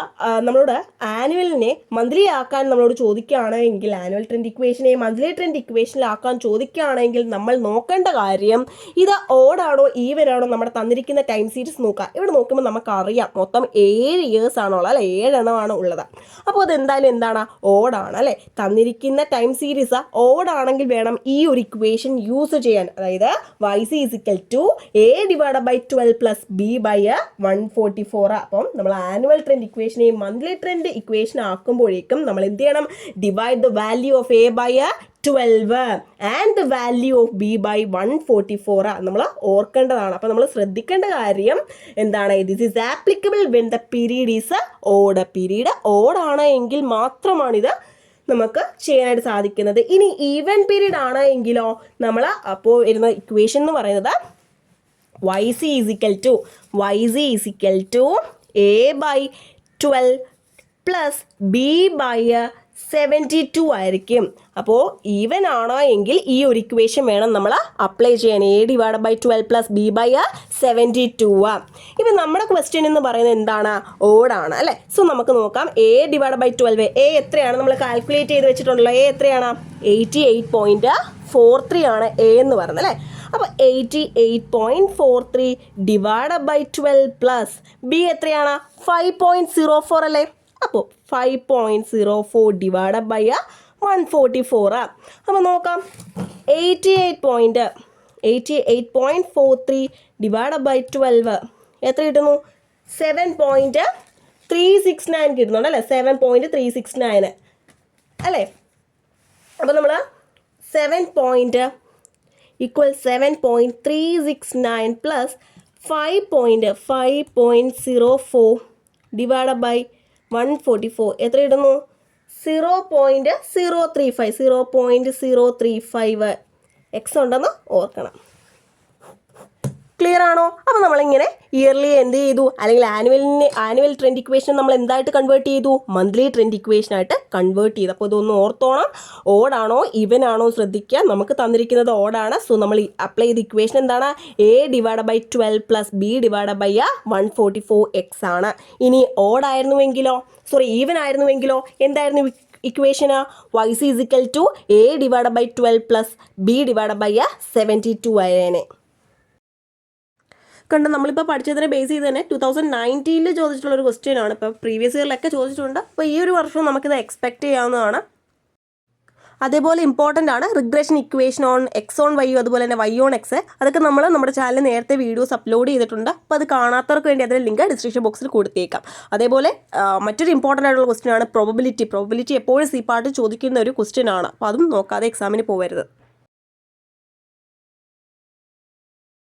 നമ്മളോട് ആനുവലിനെ മന്ത്ലി ആക്കാൻ നമ്മളോട് ചോദിക്കുകയാണെങ്കിൽ, ആനുവൽ ട്രെൻഡ് ഇക്വേഷനെ മന്ത്ലി ട്രെൻഡ് ഇക്വേഷനിലാക്കാൻ ചോദിക്കുകയാണെങ്കിൽ നമ്മൾ നോക്കേണ്ട കാര്യം, ഇത് ഓഡാണോ ഈവനാണോ നമ്മുടെ തന്നിരിക്കുന്ന ടൈം സീരീസ് നോക്കുക. ഇവിടെ നോക്കുമ്പോൾ നമുക്കറിയാം മൊത്തം 7 ഇയേഴ്സ് ആണുള്ളത് അല്ലേ? 7 എണ്ണമാണ് ഉള്ളത്. അപ്പോൾ അതെന്തായാലും എന്താണ്? ഓഡാണ് അല്ലേ? തന്നിരിക്കുന്ന ടൈം സീരീസ് ഓഡാണെങ്കിൽ വേണം ഈ ഒരു ഇക്വേഷൻ യൂസ് ചെയ്യാൻ. അതായത് YC = A / 12 + B / 144. അപ്പം നമ്മൾ ആനുവൽ ട്രെൻഡ് ഇക്വേഷനെ മന്ത്ലി ട്രെൻഡ് ഇക്വേഷൻ ആക്കുമ്പോഴേക്കും നമ്മൾ എന്ത് ചെയ്യണം? Divide the value of A by 12 and the value of B by 144 നമ്മൾ ഓർക്കേണ്ടതാണ്. അപ്പോൾ നമ്മൾ ശ്രദ്ധിക്കേണ്ട കാര്യം എന്താണ്? This is applicable when the period is odd. Period ഓഡാണ് എങ്കിൽ മാത്രമാണിത് നമുക്ക് ചെയ്യാനായിട്ട് സാധിക്കുന്നത്. ഇനി ഈവൻ പീരീഡ് ആണ് എങ്കിലോ നമ്മൾ അപ്പോൾ വരുന്ന ഇക്വേഷൻ എന്ന് പറയുന്നത് YC = A by 12 + B by 72 ആയിരിക്കും. അപ്പോൾ ഈവൻ ആണോ എങ്കിൽ ഈ ഒരു ഇക്വേഷൻ വേണം നമ്മൾ അപ്ലൈ ചെയ്യാൻ. A / 12 + B by 72. ഇപ്പം നമ്മുടെ ക്വസ്റ്റ്യൻ എന്ന് പറയുന്നത് എന്താണ്? ഓഡാണ് അല്ലേ? സോ നമുക്ക് നോക്കാം. A / 12. A എത്രയാണ്? നമ്മൾ കാൽക്കുലേറ്റ് ചെയ്ത് വെച്ചിട്ടുണ്ടല്ലോ. A എത്രയാണ്? 88.43 ആണ് A എന്ന് പറയുന്നത് അല്ലേ? അപ്പോൾ 88.43 ഡിവൈഡ് ബൈ 12 പ്ലസ് B എത്രയാണ്? 5.04 അല്ലേ? അപ്പോൾ 5.04 ഡിവൈഡ് ബൈ 144. അപ്പോൾ നോക്കാം, 88.43 ഡിവൈഡ് ബൈ 12 എത്ര കിട്ടുന്നു? 7.369 കിട്ടുന്നുണ്ട് അല്ലേ? 7.369 അല്ലേ? അപ്പോൾ നമ്മൾ 7.369 പ്ലസ് 5.04 ഡിവൈഡ് ബൈ 144 എത്ര ഇടുന്നു? 0.035 എക്സ് ഉണ്ടെന്ന് ഓർക്കണം. ക്ലിയർ ആണോ? അപ്പോൾ നമ്മളിങ്ങനെ ഇയർലി എന്ത് ചെയ്തു? അല്ലെങ്കിൽ ആനുവൽ ട്രെൻഡ് ഇക്വേഷൻ നമ്മൾ എന്തായിട്ട് കൺവേർട്ട് ചെയ്തു? മന്ത്ലി ട്രെൻഡ് ഇക്വേഷനായിട്ട് കൺവേർട്ട് ചെയ്തു. അപ്പോൾ ഇതൊന്ന് ഓർത്തോണം. ഓഡാണോ ഈവൻ ആണോ ശ്രദ്ധിക്കുക. നമുക്ക് തന്നിരിക്കുന്നത് ഓഡാണ്. സോ നമ്മൾ അപ്ലൈ ചെയ്ത ഇക്വേഷൻ എന്താണ്? A / 12 + B / 144 ആണ്. ഇനി ഓഡായിരുന്നുവെങ്കിലോ, ഈവൻ ആയിരുന്നുവെങ്കിലോ എന്തായിരുന്നു ഇക്വേഷന്? YC = A / 12 + B / 72 ആയേനെ. കണ്ട് നമ്മളിപ്പോൾ പഠിച്ചതിനെ ബേസ് ചെയ്ത് തന്നെ 2019 ചോദിച്ചിട്ടുള്ളൊരു ക്വസ്റ്റ്യൻ ആണ്. ഇപ്പോൾ പ്രീവിയസ് ഇയറിലൊക്കെ ചോദിച്ചിട്ടുണ്ട്. അപ്പോൾ ഈ ഒരു വർഷം നമുക്കിത് എക്സ്പെക്റ്റ് ചെയ്യാവുന്നതാണ്. അതേപോലെ ഇമ്പോർട്ടൻ്റ് ആണ് regression equation on X on Y, അതുപോലെ തന്നെ Y on X. അതൊക്കെ നമ്മൾ നമ്മുടെ ചാനലിൽ നേരത്തെ വീഡിയോസ് അപ്ലോഡ് ചെയ്തിട്ടുണ്ട്. അപ്പോൾ അത് കാണാത്തവർക്ക് വേണ്ടി അതിൻ്റെ ലിങ്ക് ഡിസ്ക്രിപ്ഷൻ ബോക്സിൽ കൊടുത്തേക്കാം. അതേപോലെ മറ്റൊരു ഇമ്പോർട്ടൻ്റ് ആയിട്ടുള്ള ക്വസ്റ്റ്യൻ ആണ് പ്രോബബിലിറ്റി. എപ്പോഴും C പാർട്ട് ചോദിക്കുന്ന ഒരു ക്വസ്റ്റ്യൻ ആണ്. അപ്പോൾ അതും നോക്കാതെ എക്സാമിന് പോകരുത്.